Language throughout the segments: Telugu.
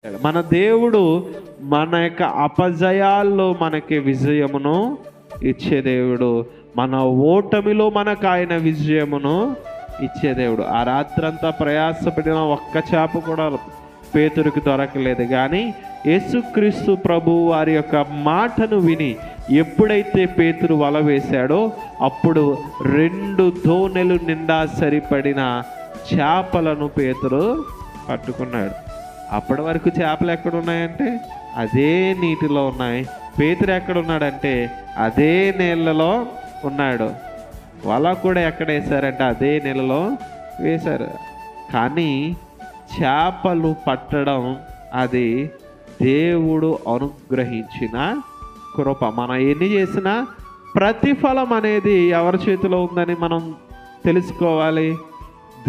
మన దేవుడు మన యొక్క అపజయాల్లో మనకి విజయమును ఇచ్చే దేవుడు. మన ఓటమిలో మనకు ఆయన విజయమును ఇచ్చే దేవుడు. ఆ రాత్రంతా ప్రయాసపడిన ఒక్క చేప కూడా పేతురుకి దొరకలేదు. కానీ యేసుక్రీస్తు ప్రభు వారి యొక్క మాటను విని ఎప్పుడైతే పేతురు వల వేశాడో అప్పుడు 2 దోణెలు నిండా సరిపడిన చేపలను పేతురు పట్టుకున్నాడు. అప్పటి వరకు చేపలు ఎక్కడ ఉన్నాయంటే అదే నీటిలో ఉన్నాయి. పేతురు ఎక్కడ ఉన్నాడంటే అదే నీళ్ళలో ఉన్నాడు. వల కూడా ఎక్కడ వేశారంటే అదే నీళ్ళలో వేశారు. కానీ చేపలు పట్టడం అది దేవుడు అనుగ్రహించిన కృప. మనం ఎన్ని చేసినా ప్రతిఫలం అనేది ఎవరి చేతిలో ఉందని మనం తెలుసుకోవాలి.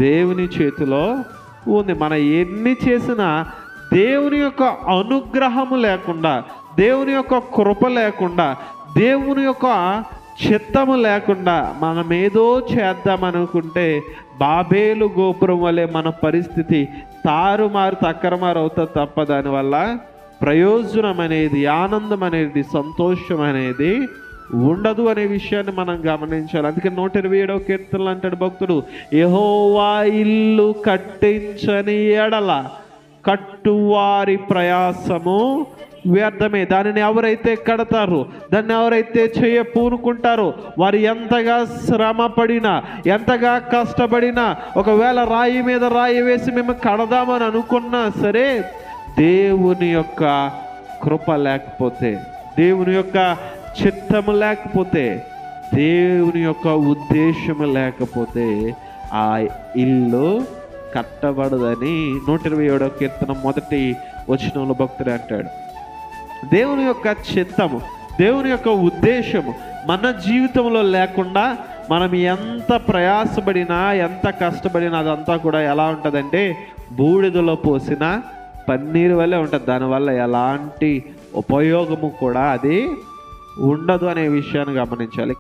దేవుని చేతిలో ఉంది. మనం ఎన్ని చేసినా దేవుని యొక్క అనుగ్రహము లేకుండా, దేవుని యొక్క కృప లేకుండా, దేవుని యొక్క చిత్తము లేకుండా మనం ఏదో చేద్దామనుకుంటే బాబేలు గోపురం వలె మన పరిస్థితి తారుమారు తక్కరమారు అవుతుంది తప్ప దానివల్ల ప్రయోజనం అనేది, ఆనందం అనేది, సంతోషం అనేది ఉండదు అనే విషయాన్ని మనం గమనించాలి. అందుకే 127వ కీర్తనలు అంటాడు భక్తుడు, యెహోవా ఇల్లు కట్టించని ఎడల కట్టువారి ప్రయాసము వ్యర్థమే. దానిని ఎవరైతే కడతారో, దాన్ని ఎవరైతే పూనుకుంటారో వారు ఎంతగా శ్రమ పడినా, ఎంతగా కష్టపడినా, ఒకవేళ రాయి మీద రాయి వేసి మేము కడదామని అనుకున్నా సరే దేవుని యొక్క కృప లేకపోతే, దేవుని యొక్క చిత్తము లేకపోతే, దేవుని యొక్క ఉద్దేశము లేకపోతే ఆ ఇల్లు కట్టబడదని 127వ కీర్తన 1వ వచనంలో భక్తుడు అంటాడు. దేవుని యొక్క చిత్తము, దేవుని యొక్క ఉద్దేశము మన జీవితంలో లేకుండా మనం ఎంత ప్రయాసపడినా, ఎంత కష్టపడినా అదంతా కూడా ఎలా ఉంటుందంటే బూడిదలో పోసిన పన్నీరు వల్లే ఉంటుంది. దానివల్ల ఎలాంటి ఉపయోగము కూడా అది ఉండదు అనే విషయాన్ని గమనించాలి.